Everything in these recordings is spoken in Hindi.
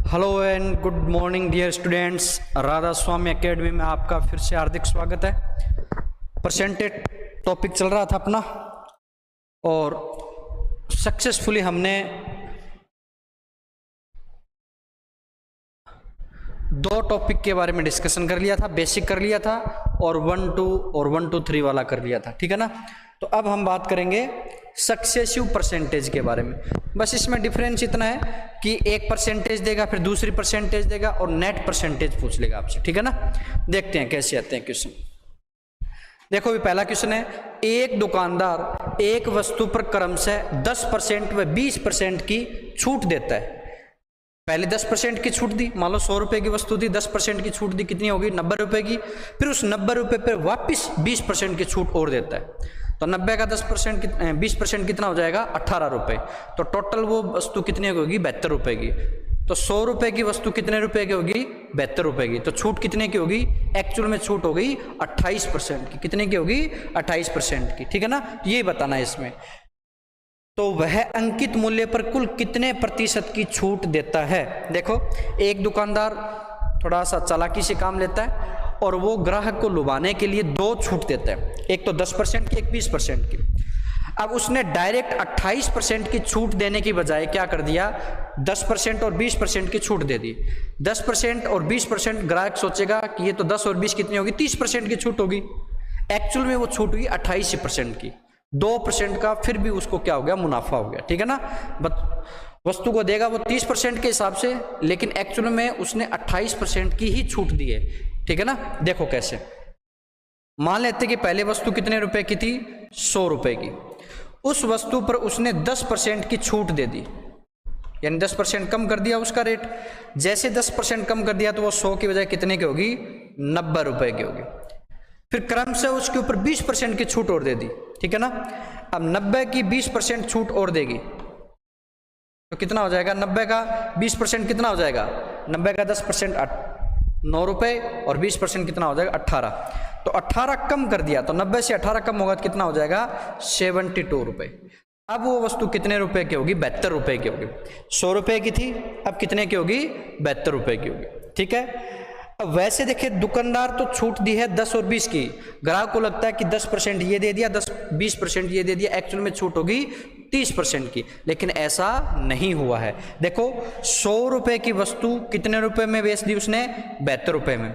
Hello and good morning dear students. Radha Swami academy में आपका फिर से हार्दिक स्वागत है। परसेंटेज टॉपिक चल रहा था अपना और सक्सेसफुली हमने दो टॉपिक के बारे में डिस्कशन कर लिया था, बेसिक कर लिया था और 1 2 3 वाला कर लिया था, ठीक है ना। तो अब हम बात करेंगे सक्सेसिव परसेंटेज के बारे में। बस इसमें डिफरेंस इतना है कि एक परसेंटेज देगा, फिर दूसरी परसेंटेज देगा और नेट परसेंटेज पूछ लेगा आपसे, ठीक है ना। देखते हैं कैसे आते हैं क्वेश्चन। देखो भी पहला क्वेश्चन है, एक दुकानदार एक वस्तु पर क्रमशः 10% व 20% की छूट देता है। पहले 10% की छूट दी, मान लो 100 रुपए की वस्तु थी, 10% की छूट दी, कितनी होगी 90 रुपए की। फिर उस 90 रुपए पर वापस 20% की छूट और देता है, तो 90 का 10% 20% कितना हो जाएगा 18 रुपए। तो टोटल वो वस्तु कितनी होगी 72 रुपए की। तो 100 रुपए की वस्तु कितने रुपए की होगी 72 रुपए की। तो छूट कितने की होगी, एक्चुअल में छूट हो गई 28% की। कितने की होगी 28% की, ठीक है ना। ये बताना है इसमें। तो वह अंकित मूल्य पर कुल कितने प्रतिशत की छूट देता है। देखो एक दुकानदार थोड़ा सा चालाकी से काम लेता है और वो ग्राहक को लुभाने के लिए दो छूट देता है, एक तो 10% की, एक 20% की। अब उसने डायरेक्ट 28% की छूट देने की बजाय क्या कर दिया, 10% और 20% की छूट दे दी। 10% और 20% ग्राहक सोचेगा कि ये तो 10 और 20 कितनी होगी 30% की छूट होगी। एक्चुअल में वो छूट हुई 28% की। 2% का फिर भी उसको क्या हो गया, मुनाफा हो गया, ठीक है ना। वस्तु को देगा वो 30% के हिसाब से, लेकिन एक्चुअल में उसने 28% की ही छूट दी है, ठीक है ना। देखो कैसे, मान लेते कि पहले वस्तु कितने रुपए की थी 100 रुपए की। उस वस्तु पर उसने 10% की छूट दे दी, यानी 10% कम कर दिया उसका रेट। जैसे 10% कम कर दिया तो वो 100 की बजाय कितने की होगी 90 रुपए की होगी। फिर क्रम से उसके ऊपर 20% की छूट और दे दी, ठीक है ना। अब 90 की 20% छूट और देगी तो कितना हो जाएगा, 90 का 20% कितना हो जाएगा, 90 का 10% 9 रुपए और 20% कितना हो जाएगा 18। तो 18 कम कर दिया, तो 90 से 18 कम होगा तो कितना हो जाएगा 72 रुपए। अब वो वस्तु कितने रुपए की होगी 72 रुपए की होगी। 100 रुपए की थी, अब कितने की होगी 72 रुपए की होगी, ठीक है। अब वैसे देखिए दुकानदार तो छूट दी है 10 और 20 की, ग्राहक को लगता है कि 10% ये दे दिया, 20% ये दे दिया, एक्चुअल में छूट होगी 30% की, लेकिन ऐसा नहीं हुआ है। देखो 100 रुपए की वस्तु कितने रुपए में बेच दी उसने 72 रुपए में,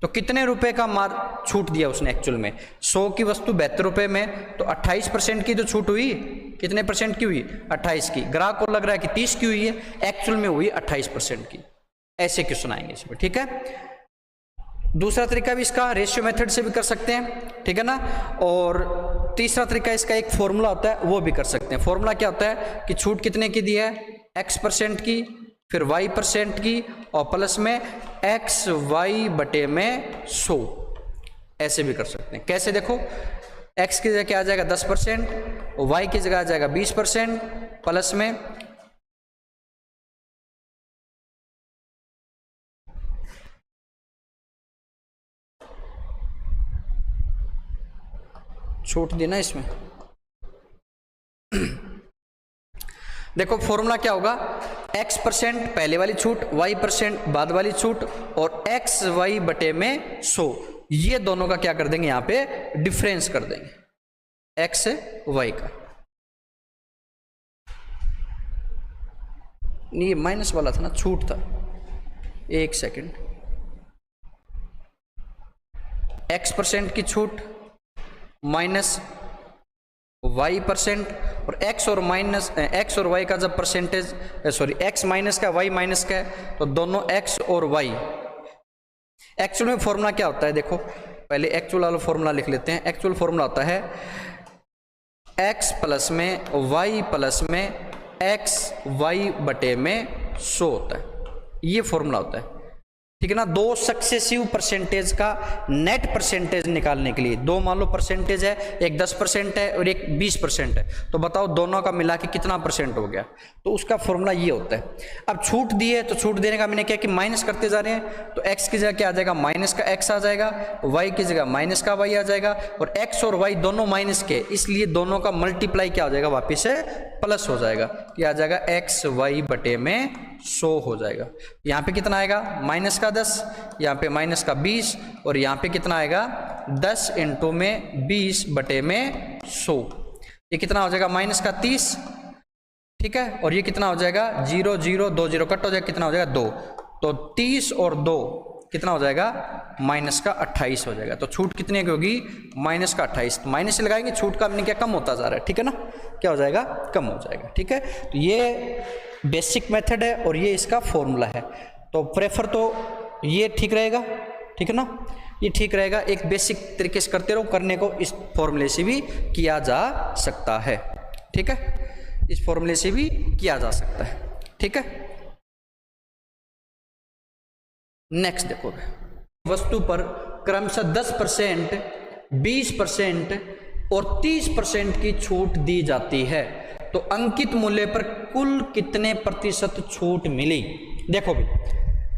तो कितने रुपए का मार छूट दिया उसने एक्चुअल में, 100 की वस्तु 72 रुपए में, तो 28% की जो छूट हुई, कितने परसेंट की हुई 28 की। ग्राहक को लग रहा है कि 30 की हुई है, एक्चुअल में हुई 28% की। ऐसे क्वेश्चन आएंगे इसमें, ठीक है। दूसरा तरीका भी इसका रेशियो मेथड से भी कर सकते हैं, ठीक है ना। और तीसरा तरीका इसका एक फॉर्मूला होता है, वो भी कर सकते हैं। फॉर्मूला क्या होता है कि छूट कितने की दी है, x% की, फिर y% की और प्लस में xy बटे में 100। ऐसे भी कर सकते हैं। कैसे, देखो x की जगह क्या आ जाएगा 10%, y की जगह आ जाएगा 20%, प्लस में छूट दी ना इसमें। देखो फॉर्मूला क्या होगा, x% पहले वाली छूट, y% बाद वाली छूट और xy बटे में 100। ये दोनों का क्या कर देंगे, यहां पे डिफरेंस कर देंगे x से y का। ये माइनस वाला था ना, छूट था, एक सेकेंड। x% की छूट माइनस y% और x और y का जब परसेंटेज, सॉरी x माइनस का y माइनस का है, तो दोनों x और y। एक्चुअल में फॉर्मूला क्या होता है, देखो पहले एक्चुअल वाला फॉर्मूला लिख लेते हैं। एक्चुअल फॉर्मूला होता है x प्लस में y प्लस में xy बटे में 100 होता है। ये फॉर्मूला होता है, ठीक है ना। दो सक्सेसिव परसेंटेज का नेट परसेंटेज निकालने के लिए, दो मान लो परसेंटेज है, एक 10% है और एक 20% है, तो बताओ दोनों का मिला के कितना परसेंट हो गया। तो उसका फॉर्मूला ये होता है। अब छूट दी है तो छूट देने का मैंने क्या कि माइनस करते जा रहे हैं, तो x की जगह क्या आ जाएगा माइनस का x आ जाएगा, y की जगह माइनस का y आ जाएगा, और x और y दोनों माइनस के, इसलिए दोनों का मल्टीप्लाई क्या हो जाएगा वापिस से प्लस हो जाएगा, क्या आ जाएगा xy बटे में 100 हो जाएगा। यहाँ पे कितना आएगा माइनस का 10, यहाँ पे माइनस का 20 और यहाँ पे कितना आएगा 10 इंटू में 20 बटे में 100। ये कितना हो जाएगा माइनस का 30, ठीक है। और ये कितना हो जाएगा 0 0 2 0 कट हो जाएगा, कितना हो जाएगा 2, तो 30 और 2 कितना हो जाएगा माइनस का 28 हो जाएगा। तो छूट कितने की होगी माइनस का 28। तो माइनस से लगाएंगे छूट का क्या कम होता जा रहा है, ठीक है ना, क्या हो जाएगा कम हो जाएगा, ठीक है। तो ये बेसिक मेथड है और ये इसका फॉर्मूला है। तो प्रेफर तो ये ठीक रहेगा, ठीक है ना, ये ठीक रहेगा। एक बेसिक तरीके से करते रहो, करने को इस फॉर्मूले से भी किया जा सकता है, ठीक है, इस फॉर्मूले से भी किया जा सकता है, ठीक है। नेक्स्ट देखो, वस्तु पर क्रमशः 10%, 20% और 30% की छूट दी जाती है, तो अंकित मूल्य पर कुल कितने प्रतिशत छूट मिली। देखो भी,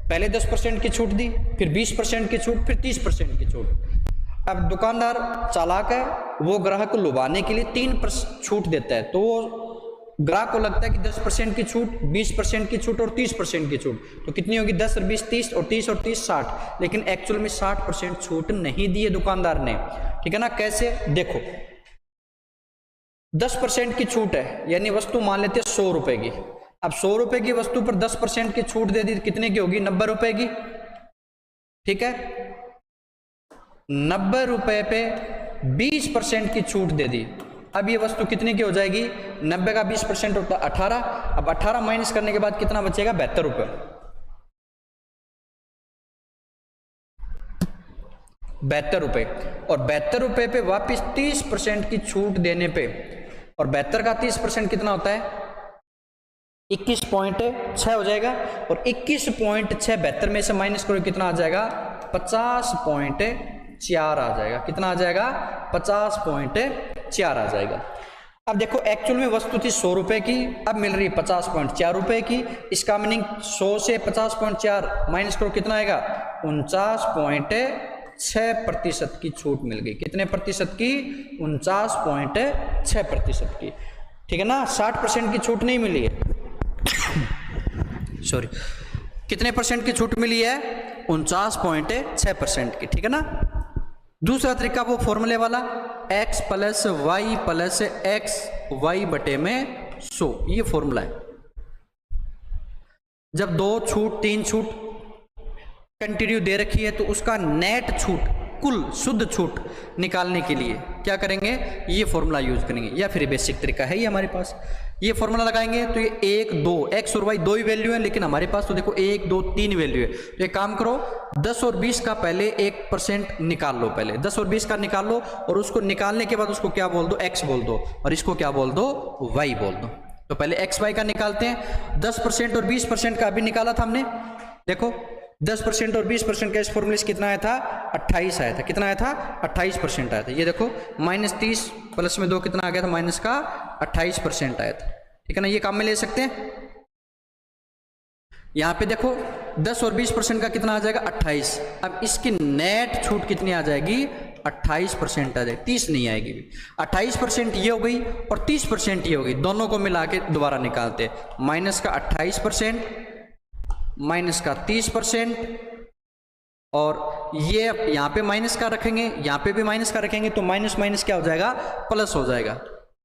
पहले 10% की छूट दी, फिर 20% की छूट, फिर 30% की छूट। अब दुकानदार चालाक है, वो ग्राहक को लुभाने के लिए 3% छूट देता है, तो वो ग्राहक को लगता है कि 10% की छूट, 20% की छूट और 30% की छूट, तो कितनी होगी 10 और 20 30 और 30 और 30 60। लेकिन एक्चुअल में 60% छूट नहीं दी है दुकानदार ने, ठीक है ना। कैसे देखो, 10% की छूट है, यानी वस्तु मान लेते हैं 100 रुपए की। अब 100 रुपए की वस्तु पर 10% की छूट दे दी, कितने की होगी 90 रुपए की, ठीक है। 90 रुपए पे 20% की छूट दे दी, अब ये वस्तु कितने की हो जाएगी 90 का 20% होता है 18। अब 18 माइनस करने के बाद कितना बचेगा 72 रुपए। 72 रुपए, और 72 रुपए पे वापिस 30% की छूट देने पे, और 72 का 30% कितना होता है 21.6 हो जाएगा, और 21.6 72 में से माइनस करो कितना आ जाएगा 50.4 आ जाएगा। कितना आ जाएगा 50.4 आ जाएगा। अब देखो एक्चुअल में वस्तु थी 100 रुपए की, अब मिल रही 50.4 रुपए की। इसका मीनिंग 100 से 50.4 माइनस करो कितना आएगा 49.6% की छूट मिल गई। कितने प्रतिशत की 49.6% की, ठीक है ना। 60% की छूट नहीं मिली है सॉरी, कितने परसेंट की छूट मिली है 49.6% की, ठीक है ना। दूसरा तरीका वो फॉर्मूले वाला x plus y plus x y बटे में 100, ये फॉर्मूला है। जब 2 छूट 3 छूट कंटिन्यू दे रखी है तो उसका नेट छूट, कुल शुद्ध छूट निकालने के लिए क्या करेंगे, ये फॉर्मूला यूज करेंगे, या फिर बेसिक तरीका है ये हमारे पास। ये फॉर्मूला लगाएंगे तो ये 1 2 x और y 2 ही वैल्यू है, लेकिन हमारे पास तो देखो 1 2 3 वैल्यू है। तो एक काम करो 10 और 20 का पहले 1% निकाल लो, पहले 10 और 20 का निकाल लो, और उसको निकालने के बाद उसको क्या बोल दो x बोल दो, और इसको क्या बोल दो y बोल दो। तो पहले x y का निकालते हैं। 10% और 20% का अभी निकाला था हमने, देखो 10% और 20% का इस फॉर्मूले से कितना आया था 28 आया था। कितना आया था 28% आया था। ये देखो -30 प्लस में 2 कितना आ गया था माइनस का 28% आया था, ठीक है ना। ये काम में ले सकते हैं। यहां पे देखो 10 और 20% का कितना आ जाएगा 28। अब इसकी नेट छूट कितनी आ जाएगी 28% आ जाएगी, 30 नहीं आएगी। 28% ये हो गई और 30% ये हो गई, दोनों को मिला के दोबारा निकालते। माइनस का 28% माइनस का 30%, और ये यहाँ पे माइनस का रखेंगे, यहाँ पे भी माइनस का रखेंगे, तो माइनस माइनस क्या हो जाएगा प्लस हो जाएगा।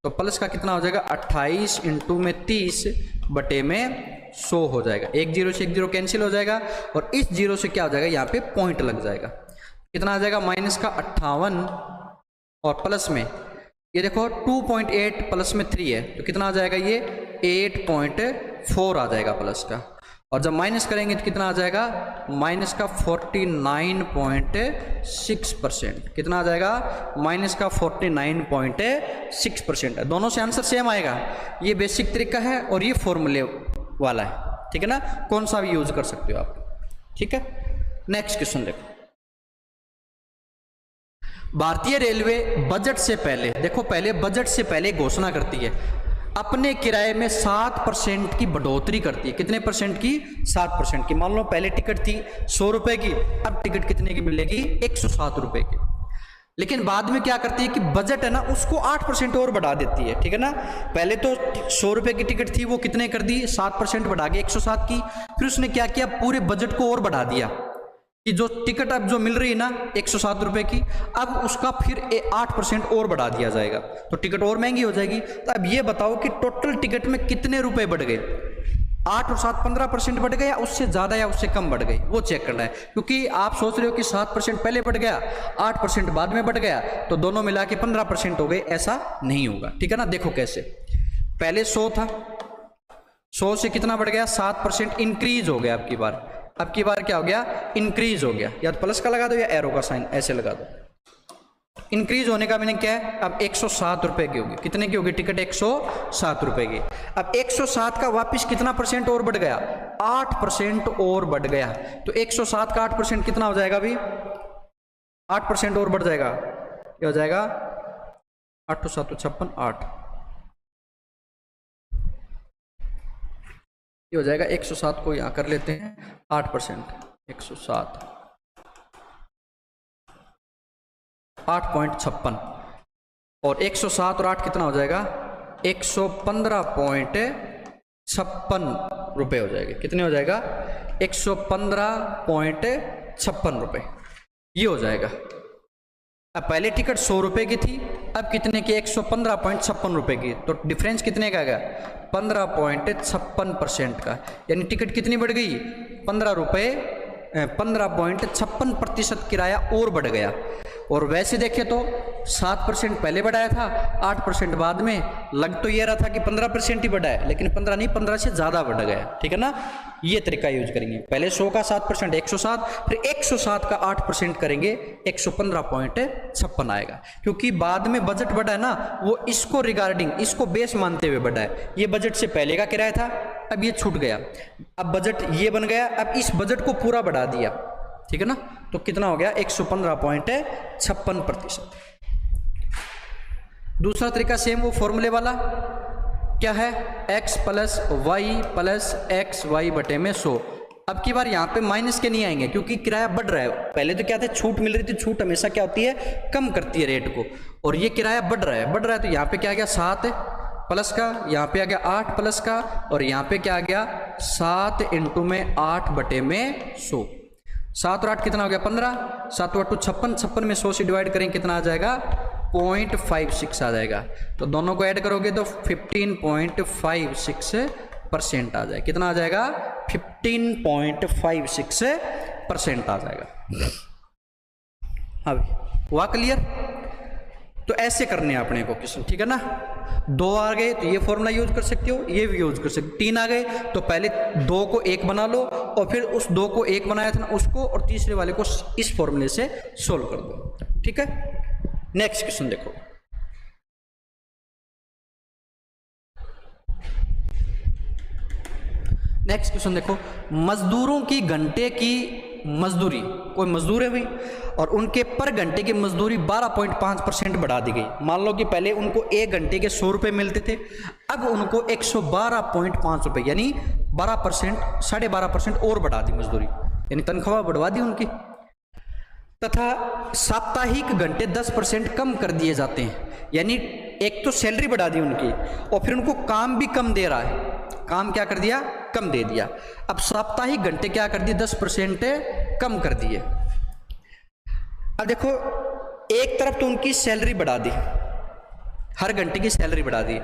तो प्लस का कितना हो जाएगा 28 इंटू में 30 बटे में 100 हो जाएगा। 1 0 से 1 0 कैंसिल हो जाएगा, और इस 0 से क्या हो जाएगा यहाँ पे पॉइंट लग जाएगा। कितना आ जाएगा माइनस का 58, और प्लस में ये देखो 2.8 प्लस में 3 है, तो कितना आ जाएगा ये 8.4 आ जाएगा प्लस का। और जब माइनस करेंगे तो कितना आ जाएगा माइनस का 49.6%। कितना आ जाएगा माइनस का 49.6% है। दोनों से आंसर सेम आएगा। ये बेसिक तरीका है और ये फॉर्मूले वाला है, ठीक है ना। कौन सा भी यूज कर सकते हो आप, ठीक है। नेक्स्ट क्वेश्चन देखो, भारतीय रेलवे बजट से पहले, देखो पहले बजट से पहले घोषणा करती है अपने किराए में 7% की बढ़ोतरी करती है। कितने परसेंट की 7% की। मान लो पहले टिकट थी 100 रुपए की, अब टिकट कितने की मिलेगी 107 रुपए की। लेकिन बाद में क्या करती है कि बजट है ना उसको 8% और बढ़ा देती है, ठीक है ना। पहले तो 100 रुपये की टिकट थी, वो कितने कर दी, 7% बढ़ा के 107 की। फिर उसने क्या किया, पूरे बजट को और बढ़ा दिया कि जो टिकट अब जो मिल रही है ना 107 रुपये की, अब उसका फिर 8% और बढ़ा दिया जाएगा, तो टिकट और महंगी हो जाएगी। तो अब ये बताओ कि टोटल टिकट में कितने रुपए बढ़ गए, 8 और 7 15% बढ़ गए, या उससे ज़्यादा या उससे कम बढ़ गई, वो चेक करना है। क्योंकि आप सोच रहे हो कि 7% पहले बढ़ गया, 8% बाद में बढ़ गया, तो दोनों मिला के 15% हो गए, ऐसा नहीं होगा, ठीक है ना। देखो कैसे, पहले 100 था, 100 से कितना बढ़ गया, 7% इंक्रीज हो गया। अब की बार क्या हो गया, इंक्रीज हो गया। या तो प्लस का लगा दो या एरो का साइन ऐसे लगा दो। इंक्रीज होने का मीनिंग क्या है, अब 107 रुपए की होगी, कितने की होगी टिकट, 107 रुपए की। अब 107 का वापस कितना परसेंट और बढ़ गया, 8% और बढ़ गया। तो 107 का 8% कितना हो जाएगा अभी, 8% और बढ़ जाएगा, क्या हो जाएगा, 8 7 56 8, ये हो जाएगा 107 को यहाँ कर लेते हैं 8%, 107 8.56 और 107 और 8 कितना हो जाएगा, 115.56 रुपये हो जाएगा। कितने हो जाएगा, 115.56 रुपये, ये हो जाएगा। अब पहले टिकट 100 रुपये की थी, अब कितने की, 115.56 रुपये की, तो डिफरेंस कितने का गया, 15.56% का, यानी टिकट कितनी बढ़ गई, 15.56% किराया और बढ़ गया। और वैसे देखें तो 7% पहले बढ़ाया था, 8% बाद में, लग तो ये रहा था कि 15% ही बढ़ा है, लेकिन 15 नहीं, 15 से ज़्यादा बढ़ गया, ठीक है ना। ये तरीका यूज करेंगे, पहले 100 का 7% 107, फिर 107 का 8% करेंगे 115.56 आएगा। क्योंकि बाद में बजट बढ़ा है ना, वो इसको रिगार्डिंग, इसको बेस मानते हुए बढ़ा है। ये बजट से पहले का किराया था, अब ये छूट गया, अब बजट ये बन गया, अब इस बजट को पूरा बढ़ा दिया, ठीक है ना। तो कितना हो गया, 115.56%। दूसरा तरीका सेम वो फॉर्मूले वाला, क्या है, x plus y plus x y बटे में 100। अब की बार यहाँ पे माइनस के नहीं आएंगे, क्योंकि किराया बढ़ रहा है। पहले तो क्या था, छूट मिल रही थी, छूट हमेशा क्या होती है, कम करती है रेट को, और ये किराया बढ़ रहा है, तो यहाँ पे क्या आ गया, 7 प्लस का, यहाँ पे आ गया 8 प्लस का, और यहाँ पे क्या आ गया, 7 इंटू में 8 बटे में 100। 7 और 8 कितना हो गया, 15, 7 और 8 56, 56 में 100 से डिवाइड करेंगे कितना आ जाएगा, 0.56 आ जाएगा। तो दोनों को ऐड करोगे तो 15.56% आ जाएगा। कितना आ जाएगा, 15.56% आ जाएगा। अब हुआ क्लियर। तो ऐसे करने हैं अपने को क्वेश्चन, ठीक है ना। 2 आ गए तो ये फॉर्मूला यूज कर सकते हो, ये भी यूज कर सकते हो। 3 आ गए तो पहले 2 को 1 बना लो, और फिर उस 2 को 1 बनाया था ना उसको, और तीसरे वाले को इस फॉर्मूले से सोल्व कर दो, ठीक है। नेक्स्ट क्वेश्चन देखो, नेक्स्ट क्वेश्चन देखो, मजदूरों की घंटे की मजदूरी, कोई मजदूर है भाई, और उनके पर घंटे की मजदूरी 12.5% बढ़ा दी गई। मान लो कि पहले उनको 1 घंटे के 100 रुपये मिलते थे, अब उनको 112.5 रुपये, यानी 12%, 12.5% और बढ़ा दी मजदूरी, यानी तनख्वाह बढ़वा दी उनकी। तथा साप्ताहिक घंटे 10% कम कर दिए जाते हैं, यानी एक तो सैलरी बढ़ा दी उनकी, और फिर उनको काम भी कम दे रहा है, काम क्या कर दिया, कम दे दिया। अब साप्ताहिक घंटे क्या कर दिए, 10% कम कर दिए। अब देखो, एक तरफ तो उनकी सैलरी बढ़ा दी, हर घंटे की सैलरी बढ़ा दी,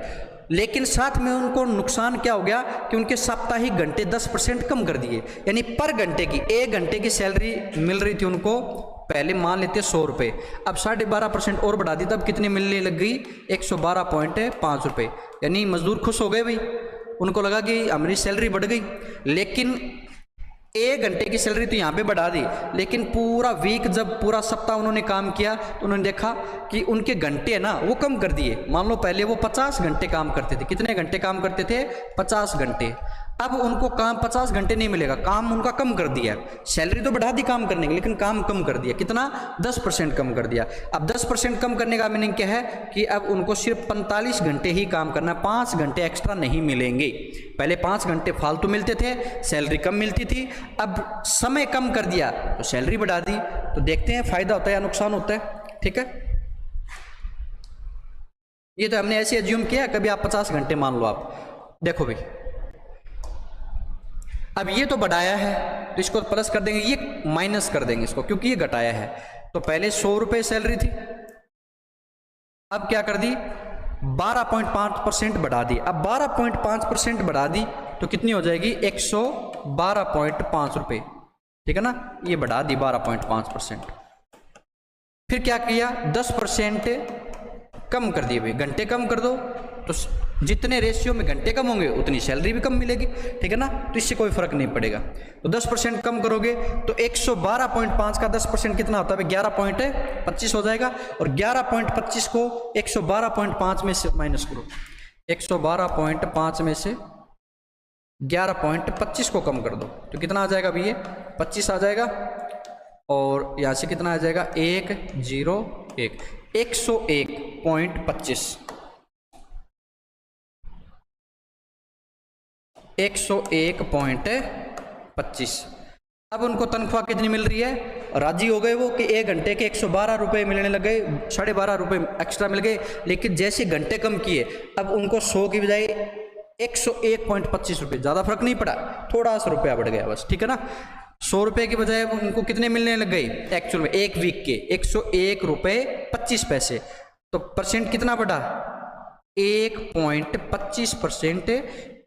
लेकिन साथ में उनको नुकसान क्या हो गया कि उनके साप्ताहिक घंटे 10% कम कर दिए, यानी पर घंटे की, 1 घंटे की सैलरी मिल रही थी उनको, पहले मान लेते 100 रुपये, अब 12.5% और बढ़ा दी, तब कितनी मिलने लग गई, 112.5 रुपये। यानी मजदूर खुश हो गए भाई, उनको लगा कि हमारी सैलरी बढ़ गई। लेकिन 1 घंटे की सैलरी तो यहाँ पे बढ़ा दी, लेकिन पूरा वीक, जब पूरा सप्ताह उन्होंने काम किया तो उन्होंने देखा कि उनके घंटे है ना वो कम कर दिए। मान लो पहले वो 50 घंटे काम करते थे, कितने घंटे काम करते थे, 50 घंटे। अब उनको काम 50 घंटे नहीं मिलेगा, काम उनका कम कर दिया। सैलरी तो बढ़ा दी काम करने की, लेकिन काम कम कर दिया, कितना, 10% कम कर दिया। अब 10% कम करने का मीनिंग क्या है कि अब उनको सिर्फ 45 घंटे ही काम करना, 5 घंटे एक्स्ट्रा नहीं मिलेंगे। पहले 5 घंटे फालतू मिलते थे, सैलरी कम मिलती थी, अब समय कम कर दिया तो सैलरी बढ़ा दी। तो देखते हैं फायदा होता है या नुकसान होता है। ठीक है, ये तो हमने ऐसे एज्यूम किया, कभी आप 50 घंटे मान लो आप। देखो भाई, अब ये तो बढ़ाया है तो इसको प्लस कर देंगे, ये माइनस कर देंगे इसको, क्योंकि ये घटाया है। तो पहले 100 रुपये सैलरी थी, अब क्या कर दी, 12.5% बढ़ा दी। अब 12.5% बढ़ा दी तो कितनी हो जाएगी, 112.5 रुपये, ठीक है ना, ये बढ़ा दी 12.5%। फिर क्या किया, 10% कम कर दिए भाई, घंटे कम कर दो, तो जितने रेशियो में घंटे कम होंगे उतनी सैलरी भी कम मिलेगी, ठीक है ना, तो इससे कोई फर्क नहीं पड़ेगा। तो 10% कम करोगे तो 112.5 का 10% कितना होता है, 11.25 हो जाएगा, और 11.25 को 112.5 में से माइनस करो, 112.5 में से 11.25 को कम कर दो तो कितना आ जाएगा भैया, 25 आ जाएगा, और यहाँ से कितना आ जाएगा, 101, 101.25, 101.25। अब उनको तनख्वाह कितनी मिल रही है, राजी हो गए वो कि 1 घंटे के 112 रुपये मिलने लग गए, 12.5 रुपये एक्स्ट्रा मिल गए। लेकिन जैसे घंटे कम किए, अब उनको 100 की बजाय 101.25 रुपये, ज़्यादा फर्क नहीं पड़ा, थोड़ा सा रुपया बढ़ गया बस, ठीक है ना। 100 रुपये की बजाय उनको कितने मिलने लग गई एक्चुअल में, एक वीक के 101 रुपये 25 पैसे। तो परसेंट कितना बढ़ा, 1.25%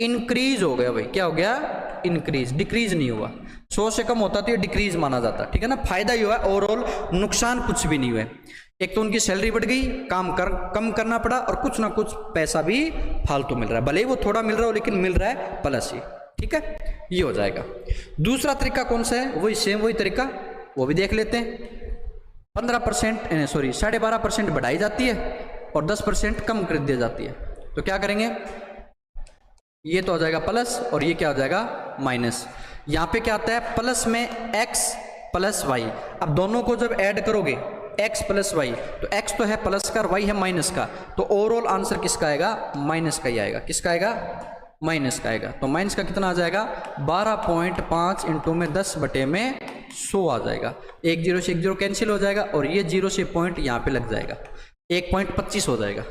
इंक्रीज हो गया भाई। क्या हो गया, इंक्रीज, डिक्रीज नहीं हुआ। 100 से कम होता तो ये डिक्रीज माना जाता, ठीक है ना। फायदा ही हुआ, ओवरऑल नुकसान कुछ भी नहीं हुआ। एक तो उनकी सैलरी बढ़ गई, कम करना पड़ा, और कुछ ना कुछ पैसा भी फालतू मिल रहा है, भले ही वो थोड़ा मिल रहा हो लेकिन मिल रहा है प्लस ही, ठीक है, ये हो जाएगा। दूसरा तरीका कौन सा है, वही सेम वही तरीका, वो भी देख लेते हैं। 15% सॉरी 12.5% बढ़ाई जाती है और 10% कम कर दी जाती है। तो क्या करेंगे, ये तो हो जाएगा प्लस और ये क्या हो जाएगा माइनस। यहाँ पे क्या आता है, प्लस में x प्लस वाई। अब दोनों को जब ऐड करोगे x प्लस वाई, तो x तो है प्लस का और y है माइनस का, तो ओवरऑल आंसर किसका आएगा, माइनस का ही आएगा। किसका आएगा, माइनस का आएगा। तो माइनस का कितना आ जाएगा, 12.5 इंटू में 10 बटे में 100 आ जाएगा। 1 0 से 1 0 कैंसिल हो जाएगा और ये 0 से पॉइंट यहाँ पे लग जाएगा, 1.25 हो जाएगा।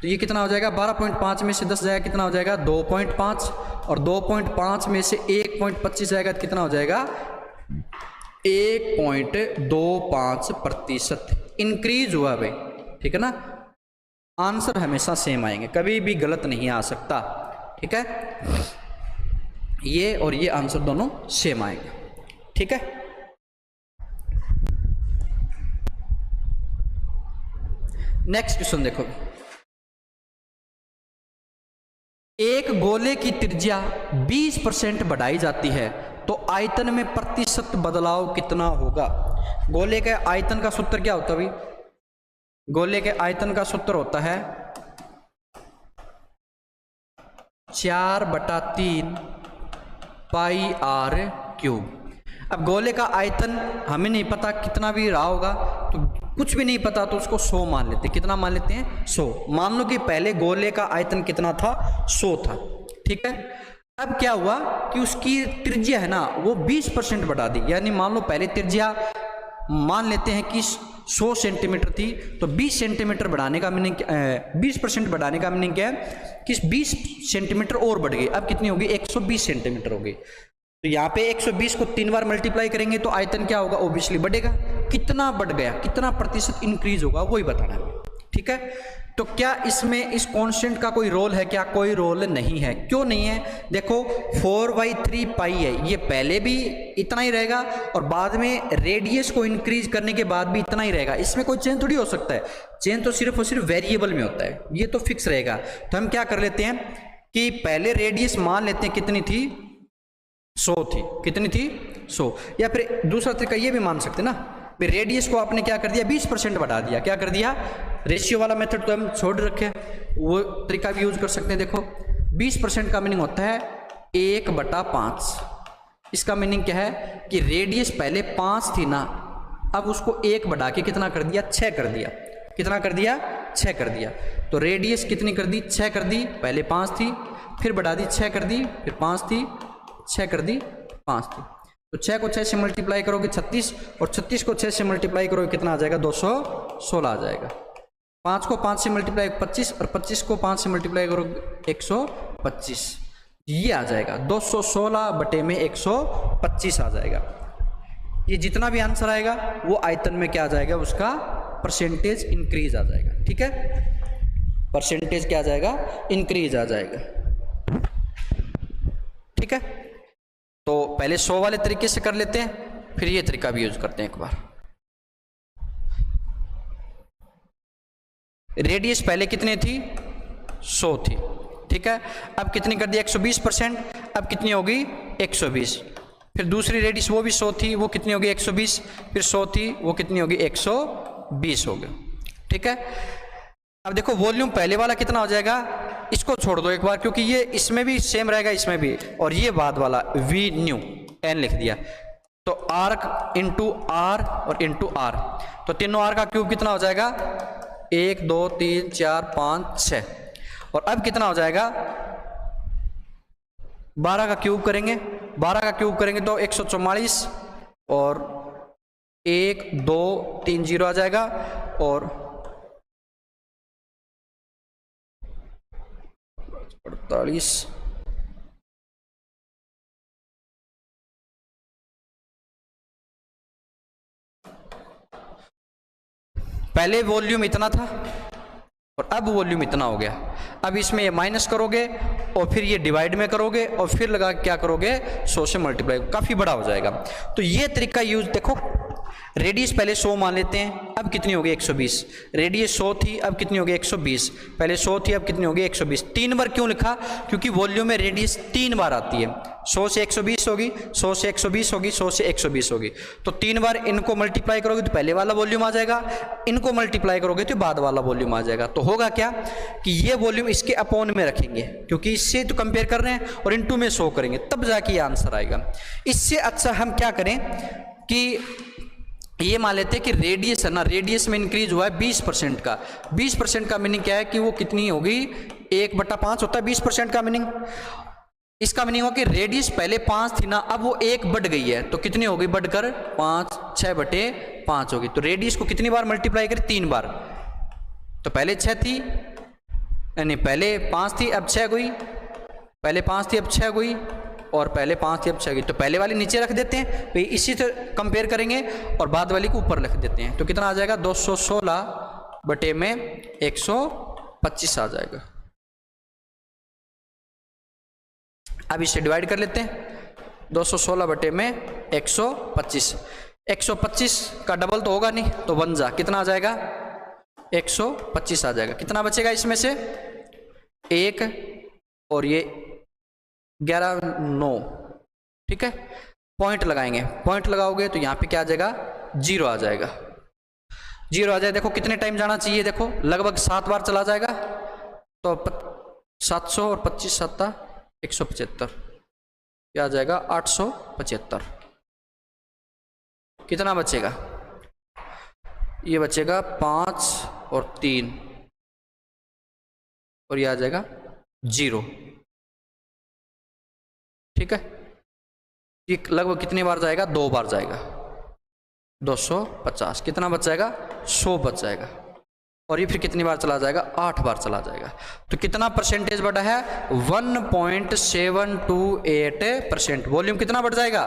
तो ये कितना हो जाएगा, 12.5 में से 10 जाएगा, कितना हो जाएगा 2.5, और 2.5 में से 1.25 जाएगा तो कितना हो जाएगा 1.25% इंक्रीज हुआ भाई, ठीक है ना। आंसर हमेशा सेम आएंगे, कभी भी गलत नहीं आ सकता, ठीक है। ये और ये आंसर दोनों सेम आएंगे, ठीक है। नेक्स्ट क्वेश्चन देखो, एक गोले की त्रिज्या 20% बढ़ाई जाती है तो आयतन में प्रतिशत बदलाव कितना होगा। गोले के आयतन का सूत्र क्या होता है भाई, गोले के आयतन का सूत्र होता है 4/3 पाई आर क्यूब। अब गोले का आयतन हमें नहीं पता कितना भी रहा होगा, तो कुछ भी नहीं पता तो उसको 100 मान लेते हैं। कितना मान लेते हैं, 100। मान लो कि पहले गोले का आयतन कितना था, 100 था, ठीक है। अब क्या हुआ कि उसकी त्रिज्या है ना वो 20% बढ़ा दी, यानी मान लो पहले त्रिज्या मान लेते हैं कि 100 सेंटीमीटर थी, तो 20 सेंटीमीटर बढ़ाने का मीनिंग 20% बढ़ाने का मीनिंग क्या है कि 20 सेंटीमीटर और बढ़ गई। अब कितनी होगी, 120 सेंटीमीटर होगी। तो यहाँ पे 120 को 3 बार मल्टीप्लाई करेंगे तो आयतन क्या होगा, ओब्वियसली बढ़ेगा। कितना बढ़ गया, कितना प्रतिशत इंक्रीज होगा, वही बताना है, ठीक है। तो क्या इसमें इस कांस्टेंट का कोई रोल है क्या, कोई रोल नहीं है। क्यों नहीं है, देखो 4/3 पाई है, ये पहले भी इतना ही रहेगा और बाद में रेडियस को इंक्रीज करने के बाद भी इतना ही रहेगा। इसमें कोई चेंज थोड़ी हो सकता है, चेंज तो सिर्फ और सिर्फ वेरिएबल में होता है, ये तो फिक्स रहेगा। तो हम क्या कर लेते हैं कि पहले रेडियस मान लेते हैं कितनी थी, 100 थी, कितनी थी 100। या फिर दूसरा तरीका ये भी मान सकते ना, रेडियस को आपने क्या कर दिया 20% बढ़ा दिया। क्या कर दिया, रेशियो वाला मेथड तो हम छोड़ रखे, वो तरीका भी यूज कर सकते हैं। देखो 20% का मीनिंग होता है 1/5। इसका मीनिंग क्या है कि रेडियस पहले 5 थी ना, अब उसको 1 बढ़ा के कितना कर दिया, 6 कर दिया। कितना कर दिया, 6 कर दिया। तो रेडियस कितनी कर दी, 6 कर दी। पहले 5 थी, फिर बढ़ा दी 6 कर दी, फिर 5 थी, 6 कर दी, 5 थी। तो 6 को 6 से मल्टीप्लाई करोगे 36, और 36 को 6 से मल्टीप्लाई करोगे कितना आ जाएगा, 216 आ जाएगा। 5 को 5 से मल्टीप्लाई 25, और 25 को 5 से मल्टीप्लाई करोगे 125, ये आ जाएगा 216 बटे में 125 आ जाएगा। ये जितना भी आंसर आएगा वो आयतन में क्या आ जाएगा, उसका परसेंटेज इंक्रीज आ जाएगा। ठीक है, परसेंटेज क्या आ जाएगा, इंक्रीज आ जाएगा। ठीक है, तो पहले 100 वाले तरीके से कर लेते हैं, फिर ये तरीका भी यूज करते हैं एक बार। रेडियस पहले कितनी थी, 100 थी। ठीक है, अब कितनी कर दी, 120%, अब कितनी होगी 120। फिर दूसरी रेडियस वो भी 100 थी, वो कितनी होगी 120, फिर 100 थी, वो कितनी होगी 120 हो गई। ठीक है, अब देखो वॉल्यूम पहले वाला कितना हो जाएगा, इसको छोड़ दो एक बार, क्योंकि ये इसमें भी सेम रहेगा, इसमें भी, और ये बाद वाला वी न्यू एन लिख दिया, तो आर इंटू आर और इंटू आर, तो तीनों आर का क्यूब कितना हो जाएगा, 1 2 3 4 5 6, और अब कितना हो जाएगा, 12 का क्यूब करेंगे, 12 का क्यूब करेंगे तो 144, और 1 2 3 0 आ जाएगा, और 48, पहले वॉल्यूम इतना था और अब वॉल्यूम इतना हो गया। अब इसमें ये माइनस करोगे और फिर ये डिवाइड में करोगे और फिर लगा क्या करोगे, 100 से मल्टीप्लाई, काफ़ी बड़ा हो जाएगा। तो ये तरीका यूज, देखो रेडियस पहले 100 मान लेते हैं, अब कितनी होगी 120, रेडियस 100 थी, अब कितनी होगी 120, पहले 100 थी, अब कितनी होगी 120। 3 बार क्यों लिखा, क्योंकि वॉल्यूम में रेडियस 3 बार आती है, 100 से 120 होगी, 100 से 120 होगी, 100 से 120 होगी, तो 3 बार इनको मल्टीप्लाई करोगे तो पहले वाला वॉल्यूम आ जाएगा, इनको मल्टीप्लाई करोगे तो बाद वाला वॉल्यूम आ जाएगा। तो होगा क्या कि ये वॉल्यूम इसके अपॉन में रखेंगे, क्योंकि इससे तो कंपेयर कर रहे हैं, और इनटू में 100 करेंगे, तब जाके ये आंसर आएगा। इससे अच्छा हम क्या करें कि ये मान लेते हैं कि रेडियस है ना, रेडियस में इंक्रीज हुआ है 20% का। 20% का मीनिंग क्या है कि वो कितनी होगी, 1/5 होता है 20% का मीनिंग। इसका मीनिंग हो कि रेडियस पहले 5 थी ना, अब वो 1 बढ़ गई है, तो कितनी होगी बढ़कर 5, 6/5 होगी। तो रेडियस को कितनी बार मल्टीप्लाई करें, 3 बार। तो पहले 6 थी, यानी पहले 5 थी, अब 6 हुई, पहले 5 थी अब 6 हुई, और पहले 5 थी अब 6 हुई। तो पहले वाली नीचे रख देते हैं, फिर इसी से कंपेयर करेंगे और बाद वाली को ऊपर रख देते हैं। तो कितना आ जाएगा, 216 बटे में 125 आ जाएगा। अब इसे डिवाइड कर लेते हैं, 216 बटे में 125, 125 का डबल तो होगा नहीं, तो 1 जा कितना आ जाएगा, 125 आ जाएगा। कितना बचेगा इसमें से, 1 और ये 11 9, ठीक है। पॉइंट लगाएंगे, पॉइंट लगाओगे तो यहाँ पे क्या आ जाएगा, 0 आ जाएगा, 0 आ जाए। देखो कितने टाइम जाना चाहिए, देखो लगभग 7 बार चला जाएगा, तो 700 और 25 7 175, क्या आ जाएगा 875। कितना बचेगा, ये बचेगा 5 और 3, और ये आ जाएगा 0, ठीक है। ये लगभग कितनी बार जाएगा, 2 बार जाएगा, 250। कितना बच जाएगा, 100 बच जाएगा, और ये फिर कितनी बार चला जाएगा, 8 बार चला जाएगा। तो कितना परसेंटेज बढ़ा है, 1.728%। वॉल्यूम कितना बढ़ जाएगा,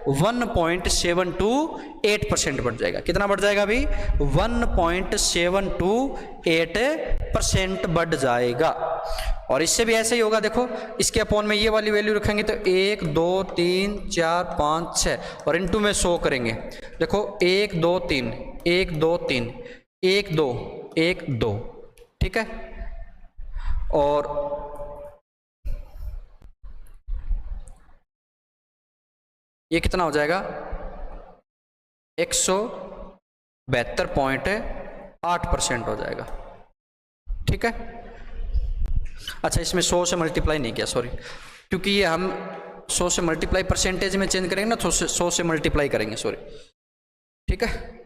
1.728% बढ़ जाएगा। कितना बढ़ जाएगा अभी, 1.728% बढ़ जाएगा। और इससे भी ऐसे ही होगा, देखो इसके अपॉन में ये वाली वैल्यू रखेंगे तो 1 2 3 4 5 6, और इनटू में 100 करेंगे। देखो 1 2 3 1 2 3 1 2 1 2, ठीक है। और ये कितना हो जाएगा, 172.8% हो जाएगा, ठीक है। अच्छा, इसमें 100 से मल्टीप्लाई नहीं किया, सॉरी, क्योंकि ये हम 100 से मल्टीप्लाई परसेंटेज में चेंज करेंगे ना, तो 100 से मल्टीप्लाई करेंगे, सॉरी, ठीक है।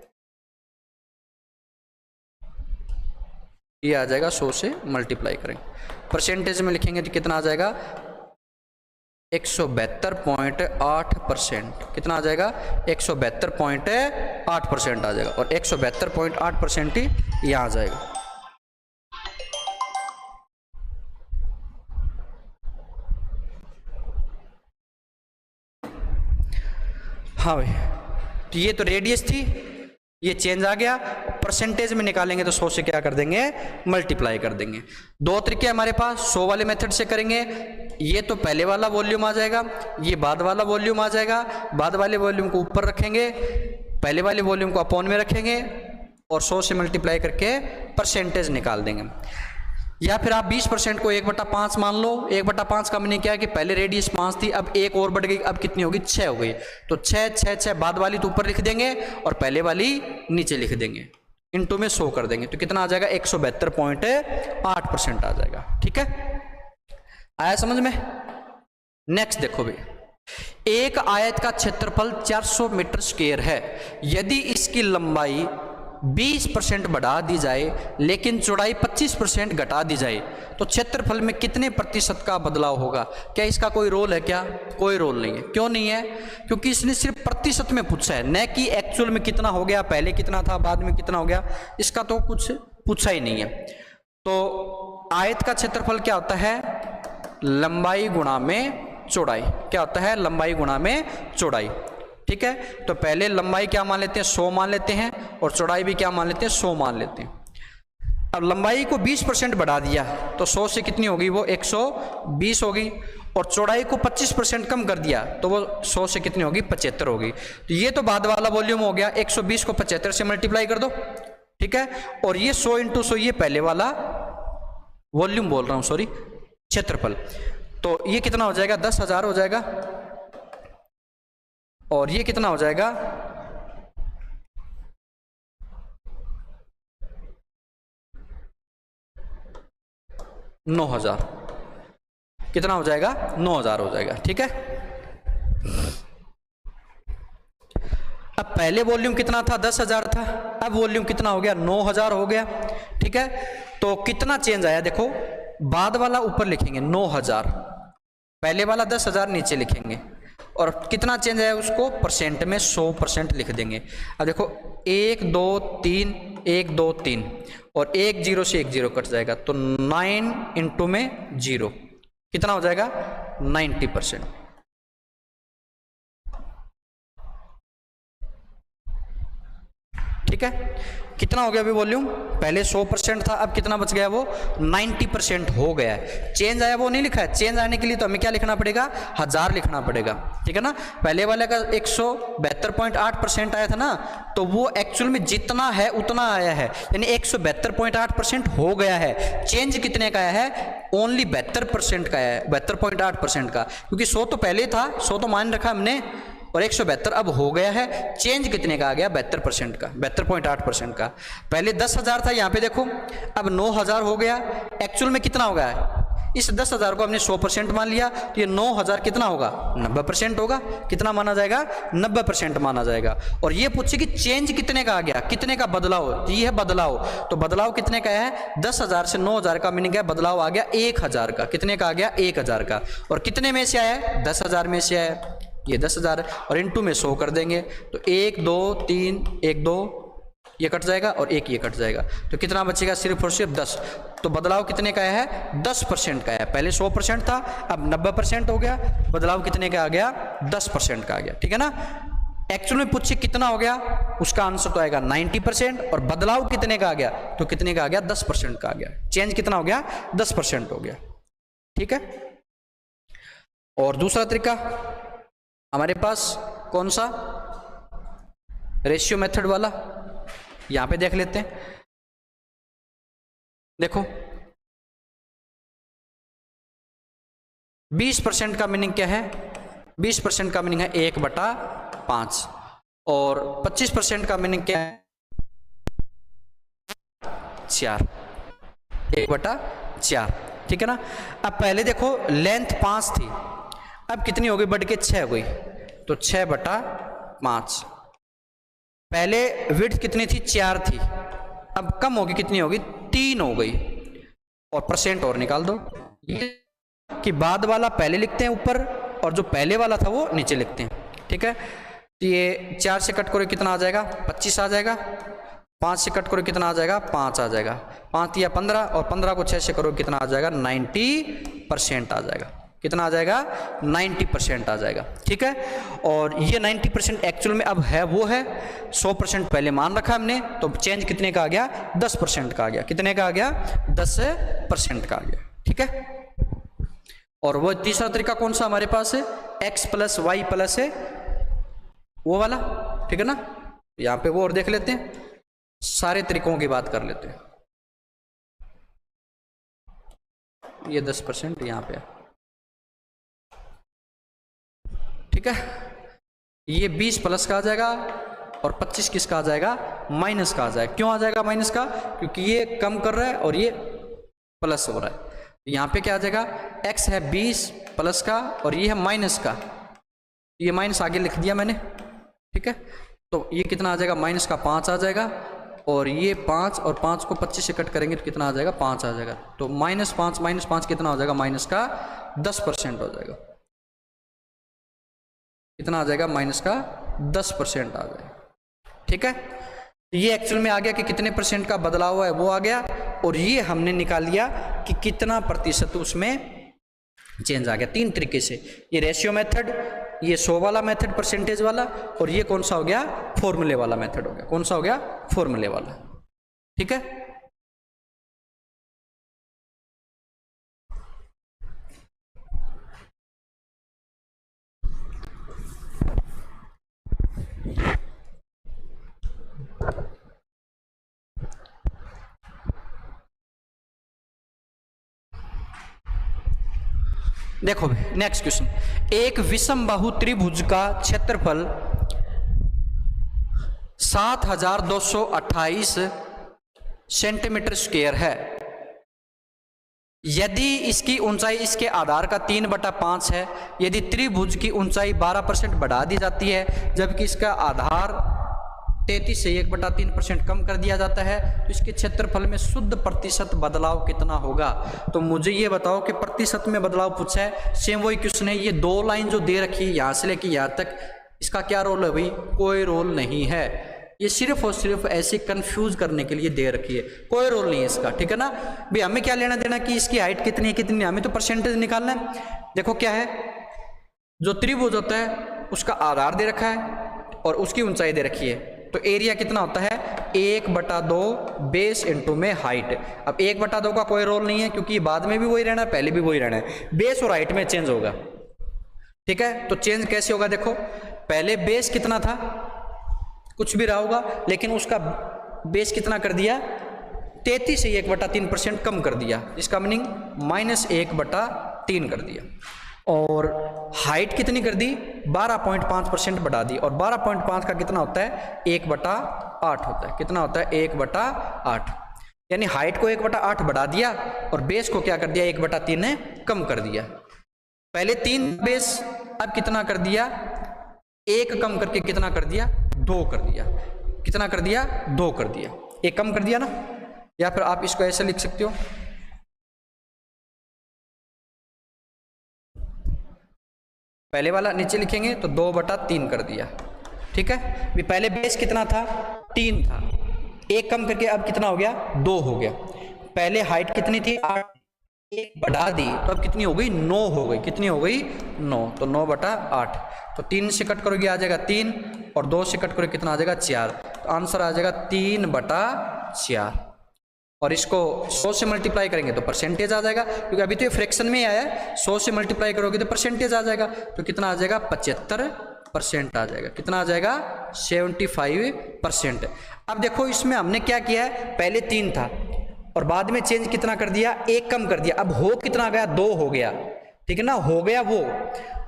ये आ जाएगा 100 से मल्टीप्लाई करेंगे, परसेंटेज में लिखेंगे तो कितना आ जाएगा, 172.8%। कितना आ जाएगा? 172.8% आ जाएगा, और 172.8% ही यहाँ आ जाएगा। हाँ भाई, तो ये तो रेडियस थी, ये चेंज आ गया। परसेंटेज में निकालेंगे तो 100 से क्या कर देंगे? मल्टीप्लाई कर देंगे। दो तरीके हमारे पास, 100 वाले मेथड से करेंगे। ये तो पहले वाला वॉल्यूम आ जाएगा, ये बाद वाला वॉल्यूम आ जाएगा। बाद वाले वॉल्यूम को ऊपर रखेंगे, पहले वाले वॉल्यूम को अपॉन में रखेंगे, और 100 से मल्टीप्लाई करके परसेंटेज निकाल देंगे। या फिर आप 20% को 1/5 मान लो। 1/5 का मीनिंग क्या है कि पहले रेडियस 5 थी, अब एक और बढ़ गई, अब कितनी होगी? 6 हो गई। तो 6 6 6, बाद वाली तो ऊपर लिख देंगे और पहले वाली नीचे लिख देंगे, इनटू में 100 कर देंगे। तो कितना आ जाएगा? 172.8% आ जाएगा। ठीक है, आया समझ में? नेक्स्ट देखो भाई, एक आयत का क्षेत्रफल 400 मीटर स्क्वायर है। यदि इसकी लंबाई 20% बढ़ा दी जाए लेकिन चौड़ाई 25% घटा दी जाए तो क्षेत्रफल में कितने प्रतिशत का बदलाव होगा? क्या इसका कोई रोल है? क्या कोई रोल नहीं है। क्यों नहीं है? क्योंकि इसने सिर्फ प्रतिशत में पूछा है, न कि एक्चुअल में कितना हो गया, पहले कितना था, बाद में कितना हो गया, इसका तो कुछ पूछा ही नहीं है। तो आयत का क्षेत्रफल क्या होता है? लंबाई गुणा में चौड़ाई। क्या होता है? लंबाई गुणा में चौड़ाई। ठीक है, तो पहले लंबाई क्या मान लेते हैं? 100 मान लेते हैं, और चौड़ाई भी क्या मान लेते हैं? 100 मान लेते हैं। अब लंबाई को 20% बढ़ा दिया तो 100 से कितनी होगी? वो 120 होगी। और चौड़ाई को 25% कम कर दिया तो वो 100 से कितनी होगी? 75 होगी। तो ये तो बाद वाला वॉल्यूम हो गया। 120 को 75 से मल्टीप्लाई कर दो। ठीक है, और ये 100 × 100, ये पहले वाला वॉल्यूम बोल रहा हूँ, सॉरी, क्षेत्रफल। तो ये कितना हो जाएगा? 10,000 हो जाएगा। और ये कितना हो जाएगा? 9,000। कितना हो जाएगा? 9,000 हो जाएगा। ठीक है, अब पहले वॉल्यूम कितना था? 10,000 था। अब वॉल्यूम कितना हो गया? 9,000 हो गया। ठीक है, तो कितना चेंज आया? देखो, बाद वाला ऊपर लिखेंगे 9,000, पहले वाला 10,000 नीचे लिखेंगे, और कितना चेंज आया उसको परसेंट में 100% लिख देंगे। अब देखो 1 2 3 1 2 3, और 1 0 से 1 0 कट जाएगा, तो 9 × में 0 कितना हो जाएगा? 90%। ठीक है, कितना हो गया अभी वॉल्यूम? पहले 100% था, अब कितना बच गया? वो 90% हो गया है। चेंज आया वो नहीं लिखा है। चेंज आने के लिए तो हमें क्या लिखना पड़ेगा? 1000 लिखना पड़ेगा। ठीक है ना, पहले वाले का 172.8% आया था ना, तो वो एक्चुअल में जितना है उतना आया है, यानी 172.8% हो गया है। चेंज कितने का आया है? ओनली 72% का आया है, 72.8% का, क्योंकि 100 तो पहले था, 100 तो मान रखा हमने, और 172 अब हो गया है। चेंज कितने का आ गया? 72% का, 72.8% का। पहले 10,000 था, यहाँ पे देखो, अब 9,000 हो गया। एक्चुअल में कितना हो गया है? इस 10,000 को हमने 100% मान लिया, तो ये 9,000 कितना होगा? 90% होगा। कितना माना जाएगा? 90% माना जाएगा। और ये पूछे कि चेंज कितने का आ गया, कितने का बदलाव? तो ये है बदलाव। तो बदलाव कितने का है? 10,000 से 9,000 का मीनिंग है बदलाव आ गया 1,000 का। कितने का आ गया? 1,000 का। और कितने में से आया? 10,000 में से आया, ये 10,000 है, और इनटू में 100 कर देंगे, तो 1 2 3 1 2 ये कट जाएगा, और एक ये कट जाएगा, तो कितना बचेगा? सिर्फ और सिर्फ 10। तो बदलाव कितने का है? 10% का है। पहले 100% था, अब 90% हो गया। बदलाव कितने का आ गया? 10% का आ गया। ठीक है ना, एक्चुअल में पूछे कितना हो गया, उसका आंसर तो आएगा 90%, और बदलाव कितने का आ गया? तो कितने का आ गया? 10% का आ गया। चेंज कितना हो गया? 10% हो गया। ठीक है, और दूसरा तरीका हमारे पास कौन सा? रेशियो मेथड वाला। यहां पे देख लेते हैं। देखो 20% का मीनिंग क्या है? 20% का मीनिंग है 1/5, और 25% का मीनिंग क्या है? 4, 1/4। ठीक है ना, अब पहले देखो लेंथ 5 थी, अब कितनी हो गई? बढ़ के 6 हो गई, तो 6/5। पहले विड्थ कितनी थी? 4 थी, अब कम होगी, कितनी होगी? 3 हो गई, और परसेंट और निकाल दो। ये कि बाद वाला पहले लिखते हैं ऊपर, और जो पहले वाला था वो नीचे लिखते हैं, ठीक है। तो ये 4 से कट करो कितना आ जाएगा, 25 आ जाएगा। 5 से कट करो कितना आ जाएगा, 5 आ जाएगा। 5 या 15, और 15 को 6 से करो कितना आ जाएगा, 90% आ जाएगा। कितना आ जाएगा, 90% आ जाएगा, ठीक है। और ये 90% एक्चुअल में अब है वो है 100% पहले मान रखा हमने, तो चेंज कितने का आ गया, 10% का आ गया। कितने का आ गया, 10% का आ गया, ठीक है। और वो तीसरा तरीका कौन सा हमारे पास है, x + y + है वो वाला, ठीक है ना। यहाँ पे वो और देख लेते हैं, सारे तरीकों की बात कर लेते हैं। ये 10% यहाँ पे है, ठीक है। ये 20 प्लस का आ जाएगा और 25 किसका आ जाएगा, माइनस का आ जाएगा। क्यों आ जाएगा माइनस का, क्योंकि ये कम कर रहा है और ये प्लस हो रहा है। यहाँ पे क्या आ जाएगा, x है 20 प्लस का और ये है माइनस का, ये माइनस आगे लिख दिया मैंने, ठीक है। तो ये कितना आ जाएगा, माइनस का 5 आ जाएगा, और ये 5 और 5 को 25 से कट करेंगे तो कितना आ जाएगा, 5 आ जाएगा। तो -5 कितना हो जाएगा, माइनस का 10% हो जाएगा। कितना आ जाएगा, माइनस का 10% आ जाएगा, ठीक है। ये एक्चुअल में आ गया कि कितने परसेंट का बदलाव हुआ है वो आ गया, और ये हमने निकाल लिया कि कितना प्रतिशत उसमें चेंज आ गया। 3 तरीके से, ये रेशियो मेथड, ये 100 वाला मेथड परसेंटेज वाला, और ये कौन सा हो गया, फॉर्मूले वाला मेथड हो गया। कौन सा हो गया, फॉर्मूले वाला, ठीक है। देखो नेक्स्ट क्वेश्चन, एक विषमबाहु त्रिभुज का क्षेत्रफल 7228 सेंटीमीटर स्क्वायर है। यदि इसकी ऊंचाई इसके आधार का 3/5 है, यदि त्रिभुज की ऊंचाई 12% बढ़ा दी जाती है, जबकि इसका आधार 33 से 1/3% कम कर दिया जाता है, तो इसके क्षेत्रफल में शुद्ध प्रतिशत बदलाव कितना होगा। तो मुझे ये बताओ कि प्रतिशत में बदलाव पूछा है, सेम वही क्वेश्चन है। ये 2 लाइन जो दे रखी है यहाँ से लेके यहाँ तक, इसका क्या रोल है भाई, कोई रोल नहीं है। ये सिर्फ और सिर्फ ऐसे कंफ्यूज करने के लिए दे रखी है, कोई रोल नहीं है इसका, ठीक है ना। भाई हमें क्या लेना देना कि इसकी हाइट कितनी है कितनी, हमें तो परसेंटेज निकालना है। देखो क्या है, जो त्रिभुज होता है उसका आधार दे रखा है और उसकी ऊंचाई दे रखी है, तो एरिया कितना होता है, 1/2 बेस इंटू में हाइट। अब 1/2 का कोई रोल नहीं है, क्योंकि बाद में भी वही रहना है, पहले भी वही रहना है, बेस और हाइट में चेंज होगा, ठीक है। तो चेंज कैसे होगा, देखो पहले बेस कितना था, कुछ भी रहा होगा, लेकिन उसका बेस कितना कर दिया, 33 से 1/3% कम कर दिया, इसका मीनिंग -1/3 कर दिया। और हाइट कितनी कर दी, 12.5% बढ़ा दी, और 12.5 का कितना होता है, 1/8 होता है। कितना होता है, 1/8, यानी हाइट को 1/8 बढ़ा दिया और बेस को क्या कर दिया, 1/3 ने कम कर दिया। पहले 3 बेस, अब कितना कर दिया, 1 कम करके कितना कर दिया, 2 कर दिया। कितना कर दिया, 2 कर दिया, 1 कम कर दिया ना। या फिर आप इसको ऐसे लिख सकते हो, पहले वाला नीचे लिखेंगे तो 2/3 कर दिया, ठीक है। भी पहले बेस कितना था, 3 था, 1 कम करके अब कितना हो गया, 2 हो गया। पहले हाइट कितनी थी, 8, 1 बढ़ा दी तो अब कितनी हो गई, 9 हो गई। कितनी हो गई, 9, तो 9/8। तो 3 से कट करोगे आ जाएगा 3, और 2 से कट करोगे कितना आ जाएगा, 4। तो आंसर आ जाएगा 3/4। और इसको 100 से मल्टीप्लाई करेंगे तो परसेंटेज आ जाएगा, क्योंकि अभी तो ये फ्रैक्शन में आया है, 100 से मल्टीप्लाई करोगे तो परसेंटेज आ जाएगा। तो कितना आ जाएगा, 75% आ जाएगा। कितना आ जाएगा, 75%। अब देखो इसमें हमने क्या किया है, पहले 3 था और बाद में चेंज कितना कर दिया, 1 कम कर दिया। अब हो कितना गया, 2 हो गया, ठीक है ना। हो गया वो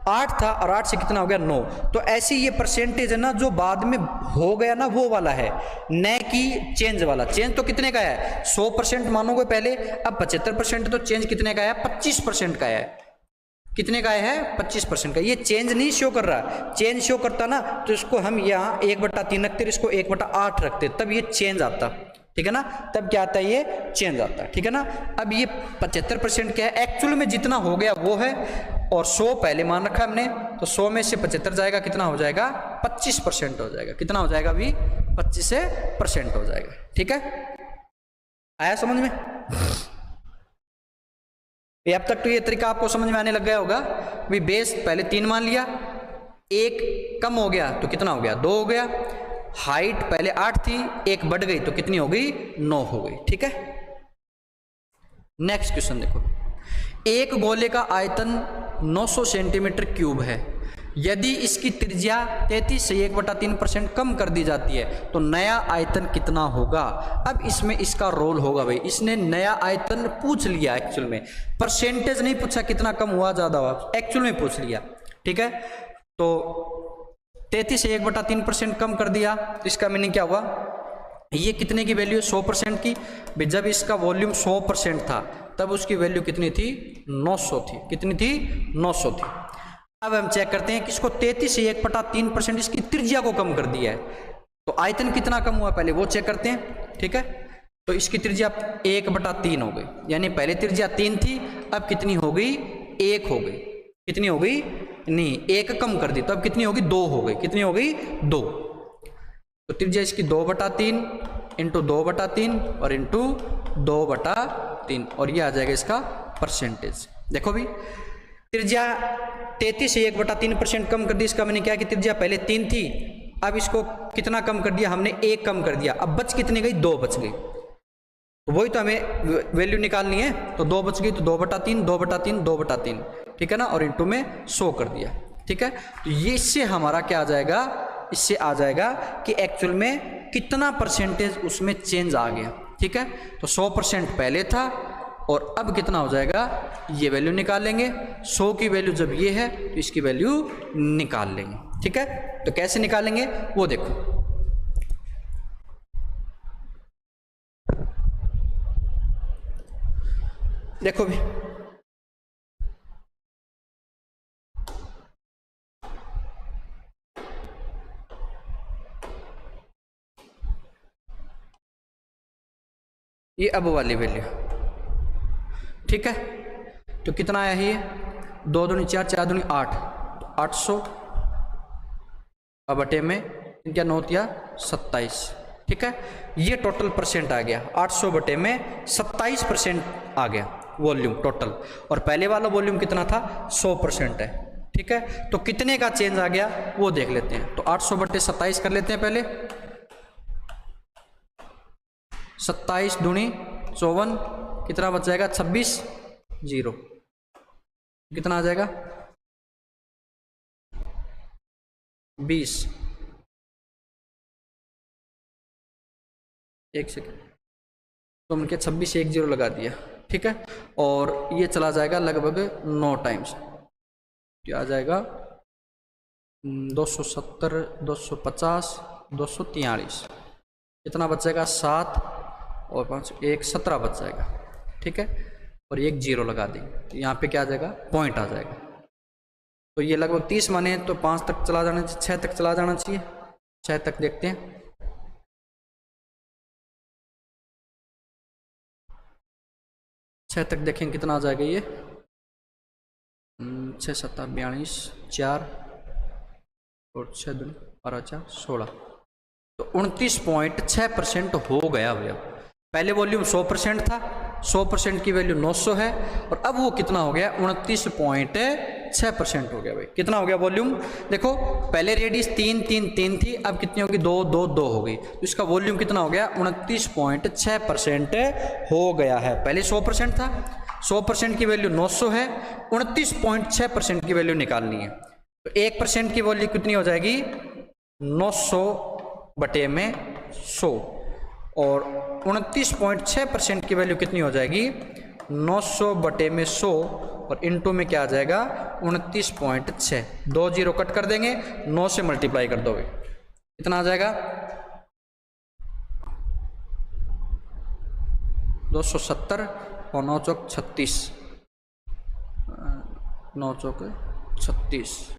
8 था और 8 से कितना हो गया, 9। तो ऐसी ये परसेंटेज है ना, जो बाद में हो गया ना वो वाला है, न कि चेंज वाला। चेंज तो कितने का है, 100% मानोगे पहले, अब 75%। तो चेंज कितने का है, 25% का है। कितने का है, 25% का। ये चेंज नहीं शो कर रहा, चेंज शो करता ना तो इसको हम यहाँ 1/3 रखते, इसको 1/8 रखते, तब ये चेंज आता, ठीक है ना। तब क्या आता है, ये चेंज आता है, ठीक है ना। अब ये 75% क्या है, एक्चुअल में जितना हो गया वो है, और 100 पहले मान रखा हमने, तो 100 में से 75 जाएगा, कितना हो जाएगा 25% हो जाएगा। कितना हो जाएगा अभी 25% हो जाएगा। ठीक है, आया समझ में? ये अब तक तो ये तरीका आपको समझ में आने लग गया होगा। भी बेस पहले 3 मान लिया, 1 कम हो गया तो कितना हो गया 2 हो गया। हाइट पहले 8 थी, 1 बढ़ गई तो कितनी हो गई 9 हो गई। ठीक है, नेक्स्ट क्वेश्चन देखो। एक गोले का आयतन 900 सेंटीमीटर क्यूब है। यदि इसकी त्रिज्या 33 से 1/3% कम कर दी जाती है तो नया आयतन कितना होगा। अब इसमें इसका रोल होगा भाई, इसने नया आयतन पूछ लिया, एक्चुअल में परसेंटेज नहीं पूछा कितना कम हुआ ज्यादा हुआ, एक्चुअल में पूछ लिया। ठीक है, तो 33 से 1/3% कम कर दिया तो इसका मीनिंग क्या हुआ, ये कितने की वैल्यू है 100% की। जब इसका वॉल्यूम 100% था तब उसकी वैल्यू कितनी थी 900 थी। कितनी थी 900 थी। अब हम चेक करते हैं कि इसको 33 से 1/3% इसकी त्रिज्या को कम कर दिया है तो आयतन कितना कम हुआ पहले वो चेक करते हैं। ठीक है, तो इसकी त्रिज्या 1/3 हो गई, यानी पहले त्रिज्या 3 थी, अब कितनी हो गई 1 हो गई। कितनी हो गई, नहीं 1 कम कर दी तो अब कितनी होगी 2 हो गई। कितनी हो गई 2। तो त्रिज्या इसकी 2/3 इंटू 2/3 और इंटू 2/3 और ये आ जाएगा इसका परसेंटेज। देखो भी त्रिज्या 33 से 1/3% कम कर दी, इसका मैंने क्या कि त्रिज्या पहले 3 थी, अब इसको कितना कम कर दिया हमने 1 कम कर दिया। अब बच कितनी गई 2 बच गई, तो वही तो हमें वैल्यू निकालनी है। तो 2 बच गई तो 2/3 2/3 2/3, ठीक है ना, और इंटू में 100 कर दिया। ठीक है, तो ये इससे हमारा क्या आ जाएगा, इससे आ जाएगा कि एक्चुअल में कितना परसेंटेज उसमें चेंज आ गया। ठीक है, तो 100% पहले था और अब कितना हो जाएगा, ये वैल्यू निकाल लेंगे। 100 की वैल्यू जब ये है तो इसकी वैल्यू निकाल लेंगे। ठीक है, तो कैसे निकालेंगे वो देखो। देखो भी ये अब वाली वैल्यू, ठीक है, तो कितना आया है ये 2 दूनी 4 4 दूनी 8, तो 800 बटे में क्या 9 या 27। ठीक है, ये टोटल परसेंट आ गया 800 बटे में 27% आ गया वॉल्यूम टोटल, और पहले वाला वॉल्यूम कितना था 100% है। ठीक है, तो कितने का चेंज आ गया वो देख लेते हैं। तो 800 बटे 27 कर लेते हैं पहले। 27 दूनी 54, कितना बच जाएगा 26 0, कितना आ जाएगा 20। एक सेकेंड, तो हमने क्या 26 1 0 लगा दिया। ठीक है, और ये चला जाएगा लगभग 9 टाइम्स, क्या आ जाएगा 270 250 243, कितना बच जाएगा 7 और 5 1 17 बच जाएगा। ठीक है, और 1 0 लगा देंगे तो यहाँ पे क्या आ जाएगा पॉइंट आ जाएगा। तो ये लगभग 30 माने तो 5 तक चला जाना चाहिए, 6 तक चला जाना चाहिए। 6 तक देखते हैं, 6 तक देखें कितना आ जाएगा ये 6 7 42 4 और 6 2 12 4 16, तो 29.6% हो गया भैया। पहले वॉल्यूम 100% था, 100% की वैल्यू 900 है, और अब वो कितना हो गया 29.6% हो गया भाई। कितना हो गया वॉल्यूम, देखो पहले रेडियस 3 3 3 थी, अब कितनी होगी 2 2 2 हो गई, तो इसका वॉल्यूम कितना हो गया 29.6% हो गया है। पहले 100% था, 100% की वैल्यू 900 है, 29.6% की वैल्यू निकालनी है। तो 1% की वैल्यू कितनी हो जाएगी 900 बटे में 100, और 29.6% की वैल्यू कितनी हो जाएगी 900 बटे में 100, और इनटू में क्या आ जाएगा 29.6। 2 0 कट कर देंगे, 9 से मल्टीप्लाई कर दोगे कितना आ जाएगा 270 और 9 चौक 36, 9 चौक 36,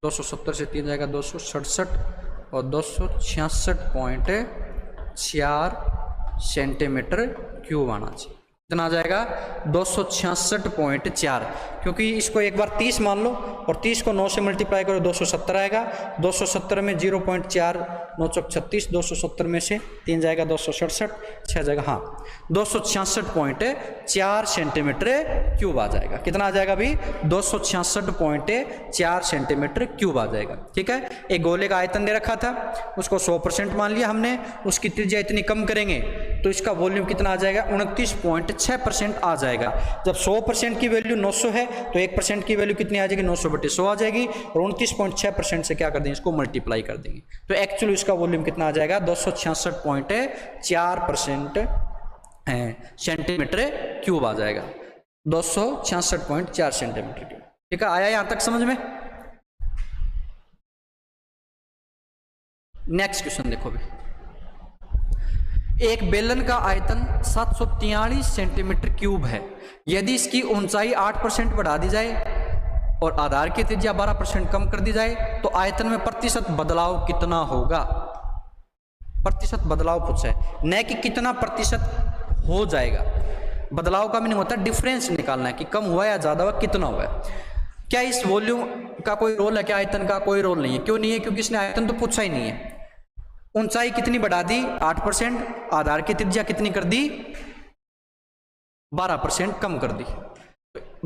270 से 3 जाएगा 267 और 266.4 सेंटीमीटर क्यूब आना चाहिए। कितना आ जाएगा 266.4, क्योंकि इसको एक बार 30 मान लो और 30 को 9 से मल्टीप्लाई करो 270 आएगा। 270 में 0.4 9 चौक 36, 270 में से 3 जाएगा 267, 6 जाएगा, हाँ 266.4 सेंटीमीटर क्यूब आ जाएगा। कितना आ जाएगा अभी 266.4 सेंटीमीटर क्यूब आ जाएगा। ठीक है, एक गोले का आयतन दे रखा था, उसको 100% मान लिया हमने, उसकी त्रिज्या इतनी कम करेंगे तो इसका वॉल्यूम कितना आ जाएगा 29.6% आ जाएगा। जब 100% की वैल्यू 900 है तो 1% की वैल्यू कितनी आ जाएगी 900/100 आ जाएगी और 29.6% से क्या कर देंगे इसको मल्टीप्लाई कर देंगे तो एक्चुअली इसका वॉल्यूम कितना आ जाएगा 266.4% सेंटीमीटर क्यूब आ जाएगा। 266.4 सेंटीमीटर क्यूब। ठीक है, आया यहां तक समझ में? नेक्स्ट क्वेश्चन देखो भी, एक बेलन का आयतन 743 सेंटीमीटर क्यूब है। यदि इसकी ऊंचाई 8% बढ़ा दी जाए और आधार की त्रिज्या 12% कम कर दी जाए तो आयतन में प्रतिशत बदलाव कितना होगा? प्रतिशत बदलाव पूछा है, न कि कितना प्रतिशत हो जाएगा। बदलाव का मीनिंग होता है डिफरेंस निकालना है कि कम हुआ या ज्यादा हुआ, कितना हुआ है। क्या इस वॉल्यूम का कोई रोल है? क्या आयतन का कोई रोल नहीं है। क्यों नहीं है? क्योंकि इसने आयतन तो पूछा ही नहीं है। ऊंचाई कितनी बढ़ा दी 8%, आधार की त्रिज्या कितनी कर दी 12% कम कर दी।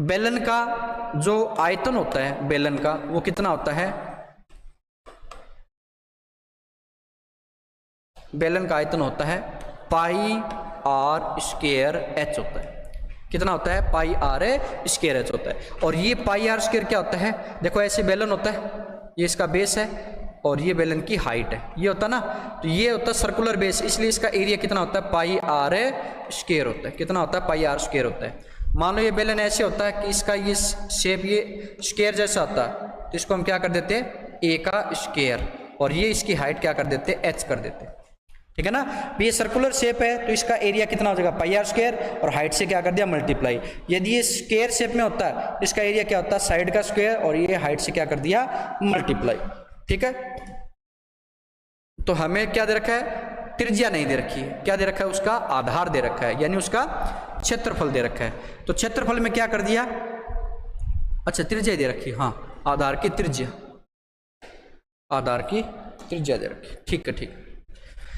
बेलन का जो आयतन होता है बेलन का वो कितना होता है? बेलन का आयतन होता है पाई आर स्क्वायर एच होता है। कितना होता है? पाई आर स्क्वायर एच होता है। और ये पाई आर स्क्वायर क्या होता है? देखो ऐसे बेलन होता है, ये इसका बेस है और ये बेलन की हाइट है, ये होता ना, तो ये होता है सर्कुलर बेस, इसलिए इसका एरिया कितना होता है पाई आर स्क्वायर होता है। कितना होता है? पाई आर स्क्वायर होता है। मान लो ये बेलन ऐसे होता है कि इसका ये शेप ये स्क्वायर जैसा होता है, तो इसको हम क्या कर देते हैं ए का स्क्वायर, और ये इसकी हाइट क्या कर देते हैं एच कर देते हैं। ठीक है ना, ये सर्कुलर शेप है तो इसका एरिया कितना हो जाएगा पाई आर स्क्वायर और हाइट से क्या कर दिया मल्टीप्लाई। यदि ये स्क्वायर शेप में होता है इसका एरिया क्या होता है साइड का स्क्वायर और ये हाइट से क्या कर दिया मल्टीप्लाई। ठीक है, तो हमें क्या दे रखा है? त्रिज्या नहीं दे रखी है। क्या दे रखा है? उसका आधार दे रखा है, यानी उसका क्षेत्रफल दे रखा है। तो क्षेत्रफल में क्या कर दिया? अच्छा त्रिज्या दे रखी, हाँ आधार की त्रिज्या, आधार की त्रिज्या दे रखी। ठीक है, ठीक है।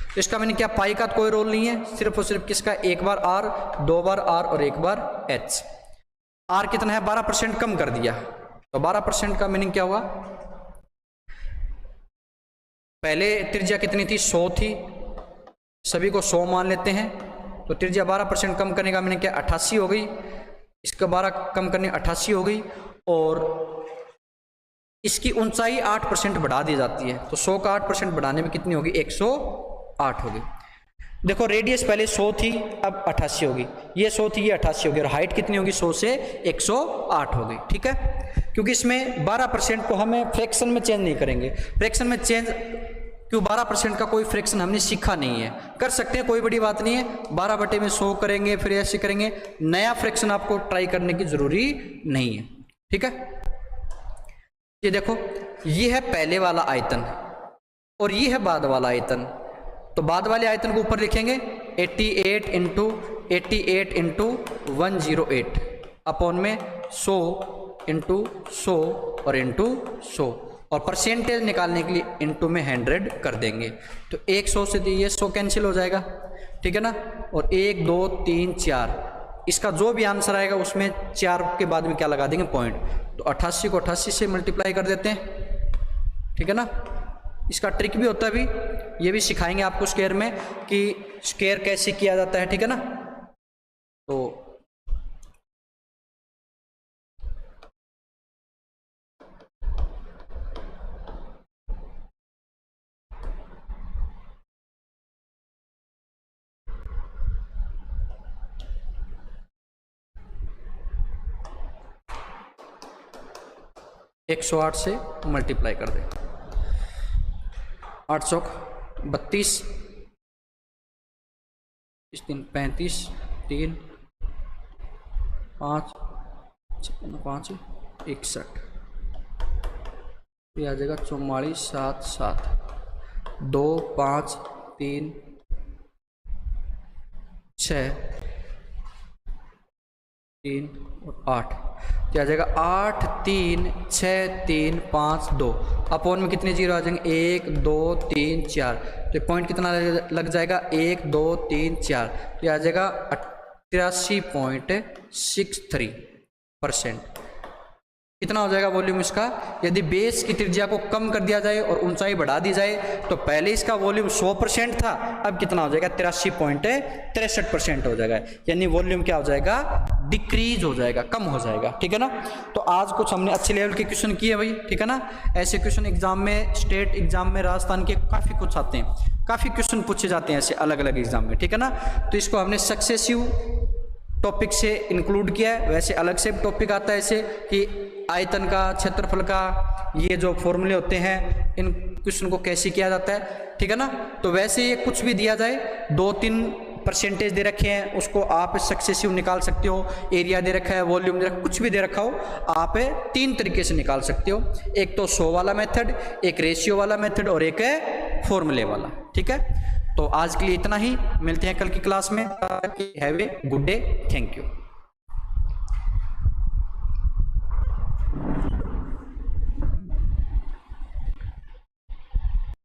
तो इसका मैंने क्या पाई का कोई रोल नहीं है, सिर्फ और सिर्फ किसका? एक बार आर, दो बार आर और एक बार एच। आर कितना है? 12% कम कर दिया, तो 12% का मीनिंग क्या हुआ? पहले त्रिज्या कितनी थी? 100 थी, सभी को 100 मान लेते हैं, तो त्रिज्या 12% कम करने का मीनिंग क्या? 88 हो गई। इसका 12 कम करने 88 हो गई और इसकी ऊंचाई 8% बढ़ा दी जाती है, तो 100 का 8% बढ़ाने में कितनी होगी? 108 होगी। देखो रेडियस पहले 100 थी, अब 88 होगी, ये 100 थी, ये 88 होगी, और हाइट कितनी होगी? 100 से 108 हो गई। ठीक है, क्योंकि इसमें 12% को हमें फ्रैक्शन में चेंज नहीं करेंगे। फ्रैक्शन में चेंज क्यों? 12% का कोई फ्रैक्शन हमने सीखा नहीं है। कर सकते हैं, कोई बड़ी बात नहीं है, 12/100 करेंगे, फिर ऐसे करेंगे। नया फ्रैक्शन आपको ट्राई करने की जरूरी नहीं है। ठीक है, ये देखो, ये है पहले वाला आयतन और ये है बाद वाला आयतन। तो बाद वाले आयतन को ऊपर लिखेंगे 88 इंटू 108 अपॉन में 100 इंटू 100 और इंटू 100, और परसेंटेज निकालने के लिए इंटू में 100 कर देंगे। तो 100 से ये 100 कैंसिल हो जाएगा। ठीक है ना, और 1 2 3 4, इसका जो भी आंसर आएगा उसमें 4 के बाद में क्या लगा देंगे? पॉइंट। तो 88 को 88 से मल्टीप्लाई कर देते हैं। ठीक है ना, इसका ट्रिक भी होता है, अभी ये भी सिखाएंगे आपको स्क्वायर में कि स्क्वायर कैसे किया जाता है। ठीक है ना, तो एक 108 से मल्टीप्लाई कर दें। 8 चौक 32, 3 35, 3 5 5 61, ये आ जाएगा 44 7 7 2 5 3 6 3 और 8, तो आ जाएगा 8 3 6 3 5 2, अपॉन में कितने जीरो आ जाएंगे 1 2 3 4, तो पॉइंट कितना लग जाएगा 1 2 3 4, तो आ जाएगा 83.63%। कितना हो जाएगा वॉल्यूम इसका? यदि बेस की त्रिज्या को कम कर दिया जाए और ऊंचाई बढ़ा दी जाए तो पहले इसका वॉल्यूम 100% था, अब कितना हो जाएगा 83.63% हो जाएगा, यानी वॉल्यूम क्या हो जाएगा? डिक्रीज हो जाएगा, कम हो जाएगा। ठीक है ना। तो आज कुछ हमने अच्छे लेवल के क्वेश्चन किए भाई। ठीक है ना। ऐसे क्वेश्चन एग्जाम में, स्टेट एग्जाम में राजस्थान के काफ़ी कुछ आते हैं, काफ़ी क्वेश्चन पूछे जाते हैं ऐसे अलग अलग एग्जाम में। ठीक है ना। तो इसको हमने सक्सेसिव टॉपिक से इंक्लूड किया है। वैसे अलग से टॉपिक आता है ऐसे कि आयतन का, क्षेत्रफल का, ये जो फॉर्मूले होते हैं इन क्वेश्चन को कैसे किया जाता है। ठीक है ना। तो वैसे ये कुछ भी दिया जाए, 2-3 परसेंटेज दे रखे हैं, उसको आप सक्सेसिव निकाल सकते हो। एरिया दे रखा है, वॉल्यूम दे रखा, कुछ भी दे रखा हो, आप 3 तरीके से निकाल सकते हो। एक तो 100 वाला मेथड, एक रेशियो वाला मेथड और एक है फॉर्मूले वाला। ठीक है। तो आज के लिए इतना ही, मिलते हैं कल की क्लास में। Have a good day, thank you.